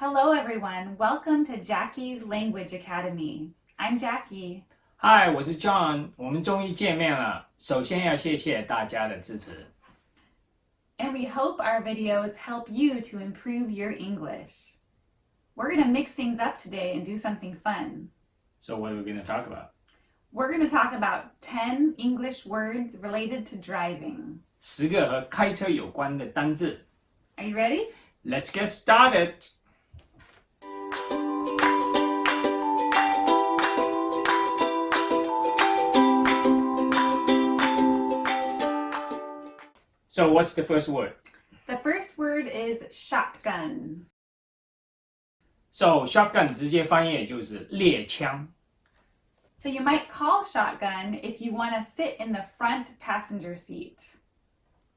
Hello everyone, welcome to Jackie's Language Academy. I'm Jackie. Hi, 我是 John. 我们终于见面了。首先要谢谢大家的支持。And we hope our videos help you to improve your English. We're going to mix things up today and do something fun. So what are we going to talk about? We're going to talk about 10 English words related to driving. 10个和开车有关的单字。Are you ready? Let's get started. So what's the first word? The first word is shotgun. So shotgun 直接翻译就是猎枪。So you might call shotgun if you want to sit in the front passenger seat.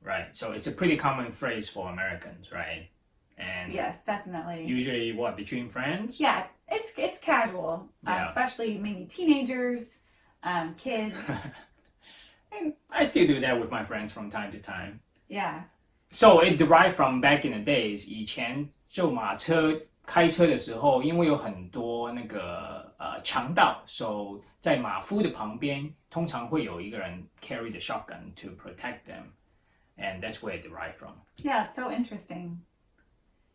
Right, so it's a pretty common phrase for Americans, right? And yes, definitely. Usually what, between friends? Yeah, it's casual, Yeah. Especially maybe teenagers, kids. And I still do that with my friends from time to time. Yeah. So it derived from back in the days. 以前就马车开车的时候，因为有很多那个强盗， so 在马夫的旁边，通常会有一个人 carry the shotgun to protect them, and that's where it derived from. Yeah, it's so interesting.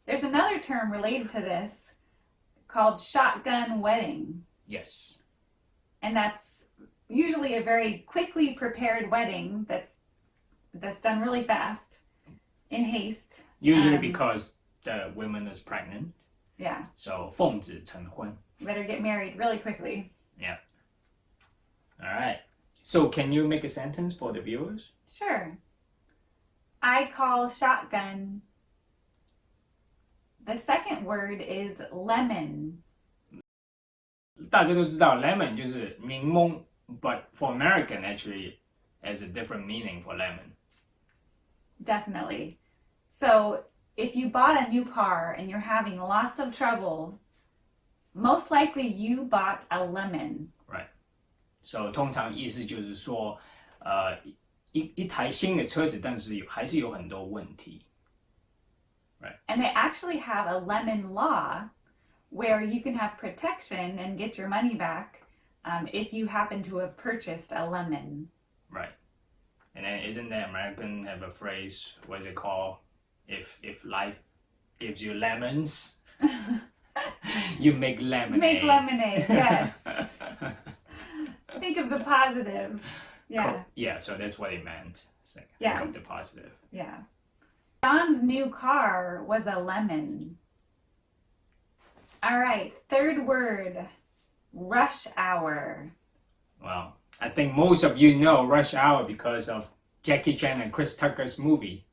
There's another term related to this called shotgun wedding. Yes. And that's usually a very quickly prepared wedding that's done really fast, in haste. Usually because the woman is pregnant. Yeah. So 奉子成婚. Better get married really quickly. Yeah. All right. So can you make a sentence for the viewers? Sure. I call shotgun. The second word is lemon. 大家都知道 lemon 就是柠檬 but for American actually has a different meaning for lemon. Definitely. So if you bought a new car and you're having lots of trouble, most likely you bought a lemon. Right. So 通常意思就是说一台新的车子，但是还是有很多问题。Right. And they actually have a lemon law where you can have protection and get your money back if you happen to have purchased a lemon. Right. And then isn't the American have a phrase, what is it called? If life gives you lemons, you make lemonade. Make lemonade, yes. Think of the positive. Yeah. Yeah, so that's what it meant. Yeah. Think of the positive. Yeah. John's new car was a lemon. All right, third word, rush hour. Well, I think most of you know Rush Hour because of Jackie Chan and Chris Tucker's movie.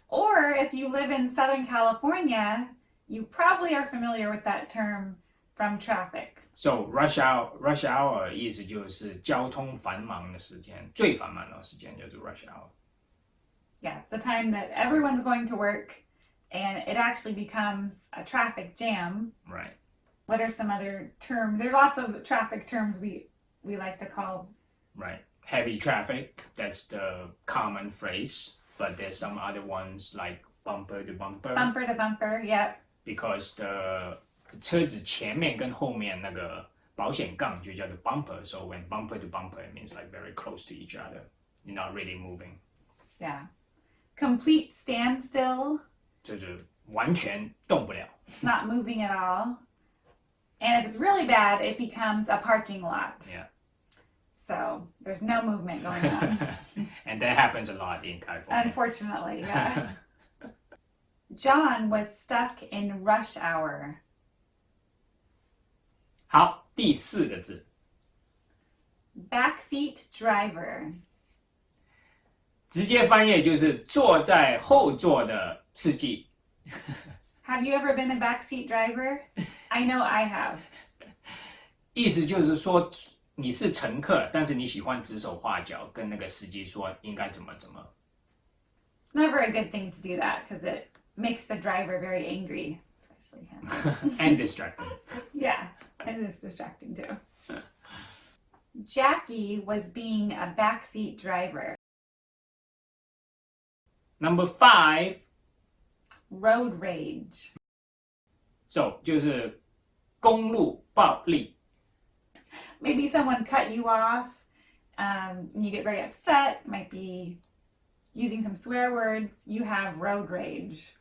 Or if you live in Southern California, you probably are familiar with that term from traffic. So rush hour 意思就是交通繁忙的时间，最繁忙的时间就是 rush hour. Yeah, it's the time that everyone's going to work and it actually becomes a traffic jam. Right. What are some other terms? There's lots of traffic terms we like to call. Right. Heavy traffic, that's the common phrase, but there's some other ones like bumper to bumper. Bumper to bumper, yep. Because the 车子前面跟后面那个保险杠就叫做 bumper, so when bumper to bumper, it means like very close to each other. You're not really moving. Yeah. Complete standstill. 就是完全动不了. Not moving at all. And if it's really bad, it becomes a parking lot. Yeah. So there's no movement going on. And that happens a lot in California. Unfortunately, yeah. John was stuck in rush hour. 好，第4个字 Backseat driver. 直接翻译就是坐在后座的司机。Have you ever been a backseat driver? I know I have. 意思就是说你是乘客，但是你喜欢指手画脚，跟那个司机说应该怎么。It's never a good thing to do that because it makes the driver very angry, especially him. And distracting. Yeah, and it's distracting too. Jackie was being a backseat driver. Number 5. road rage. So 就是公路暴力。Maybe someone cut you off, and you get very upset, might be using some swear words. You have road rage.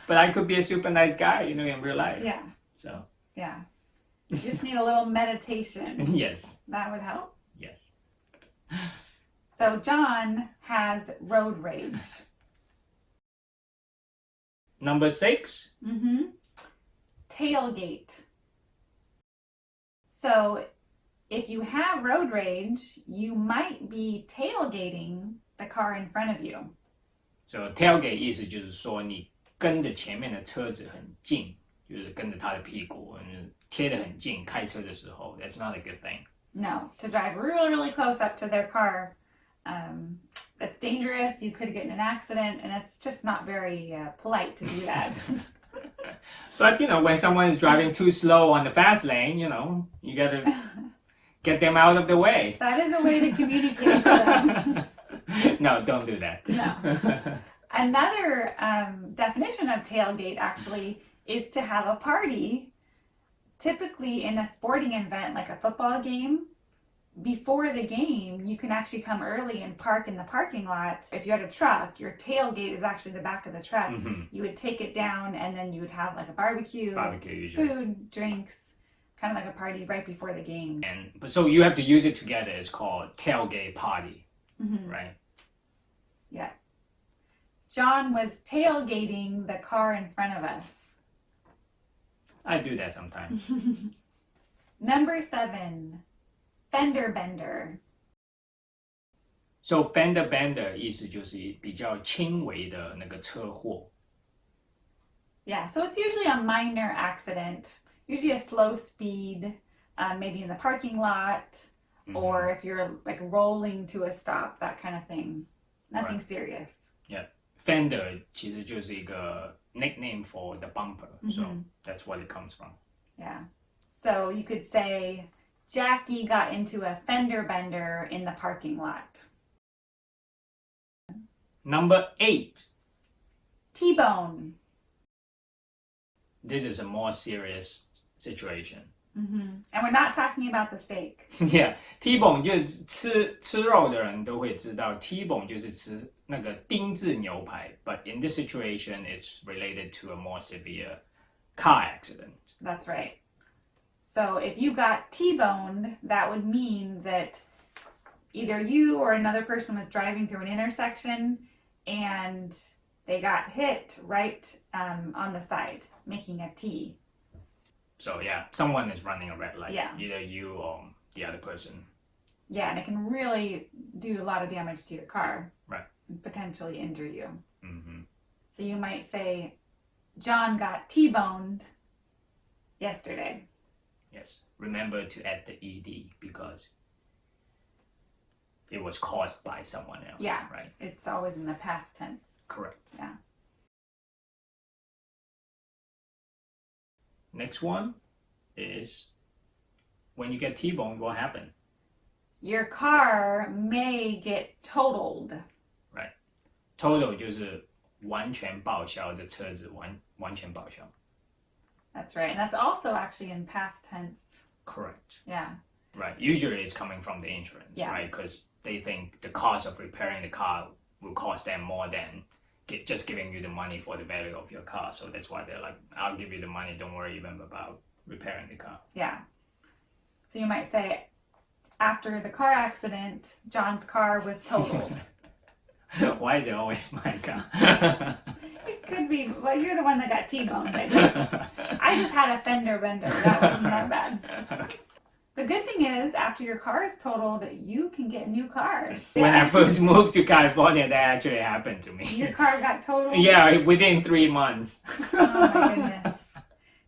But I could be a super nice guy, in real life. Yeah. So. Yeah. You just need a little meditation. Yes. That would help. Yes. So John has road rage. Number 6. Tailgate. So if you have road rage, you might be tailgating the car in front of you. So tailgate 意思就是说你跟着前面的车子很近，就是跟着他的屁股贴得很近，开车的时候 that's not a good thing. No, to drive really, really close up to their car, that's dangerous. You could get in an accident, and it's just not very polite to do that. But when someone is driving too slow on the fast lane, you gotta get them out of the way. That is a way to communicate for them. No, don't do that. No. Another definition of tailgate actually is to have a party, typically in a sporting event like a football game. Before the game, you can actually come early and park in the parking lot. If you had a truck, your tailgate is actually the back of the truck. You would take it down, and then you would have like a barbecue usually. Food, drinks, kind of like a party right before the game. But so you have to use it together. It's called tailgate party, right? Yeah. John was tailgating the car in front of us. I do that sometimes. Number 7, fender bender. So fender bender 意思就是比较轻微的那个车祸。Yeah, so it's usually a minor accident, usually a slow speed, maybe in the parking lot, or if you're like rolling to a stop, that kind of thing. Nothing serious. Yeah, fender 其实就是一个 nickname for the bumper, so that's what it comes from. Yeah, so you could say Jackie got into a fender bender in the parking lot. Number 8. T-bone. This is a more serious situation. And we're not talking about the steak. Yeah, T-bone 就是吃肉的人都会知道 T-bone 就是吃那个丁字牛排 but in this situation it's related to a more severe car accident. That's right. So if you got T-boned, that would mean that either you or another person was driving through an intersection and they got hit right on the side, making a T. So yeah, someone is running a red light, Yeah. either you or the other person. Yeah, and it can really do a lot of damage to your car. Right. And potentially injure you. Mm-hmm. So you might say, John got T-boned yesterday. Yes, remember to add the ed because it was caused by someone else. Yeah, right. It's always in the past tense. Correct. Yeah. Next one is when you get T-boned, what happened? Your car may get totaled. Right. Total 就是完全报销的车子完全报销。That's right. And that's also actually in past tense. Correct. Yeah. Right. Usually it's coming from the insurance, Yeah. right? Because they think the cost of repairing the car will cost them more than just giving you the money for the value of your car. So that's why they're like, I'll give you the money. Don't worry even about repairing the car. Yeah. So you might say, after the car accident, John's car was totaled. Why is it always my car? It could be, well, you're the one that got T-boned, I guess. I just had a fender bender. That wasn't that bad. Okay. The good thing is, after your car is totaled, you can get new cars. When I first moved to California, that actually happened to me. Your car got totaled? Yeah, within 3 months. Oh my goodness.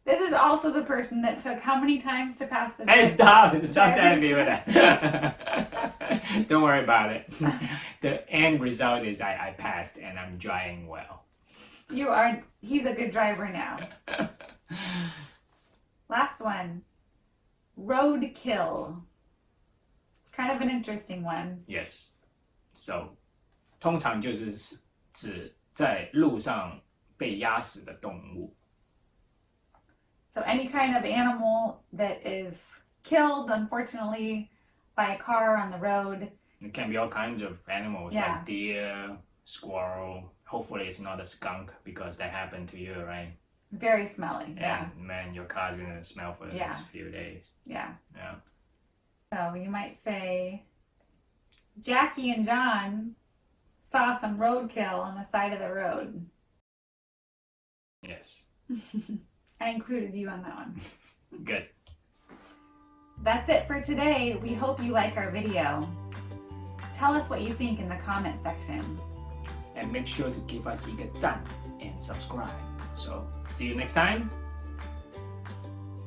This is also the person that took how many times to pass the Hey, test? stop telling me that. Don't worry about it. The end result is I passed and I'm driving well. He's a good driver now. Last one. Roadkill. It's kind of an interesting one. Yes. So 通常就是指在路上被压死的动物。So any kind of animal that is killed, unfortunately, by a car on the road. It can be all kinds of animals Yeah. like deer, squirrel. Hopefully it's not a skunk because that happened to you, right? Very smelly. Yeah. And man, your car's gonna smell for the next few days. Yeah. Yeah. So you might say, Jackie and John saw some roadkill on the side of the road. Yes. I included you on that one. Good. That's it for today. We hope you like our video. Tell us what you think in the comment section. And make sure to give us 一个赞 and subscribe. So see you next time.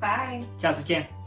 Bye. 下次见。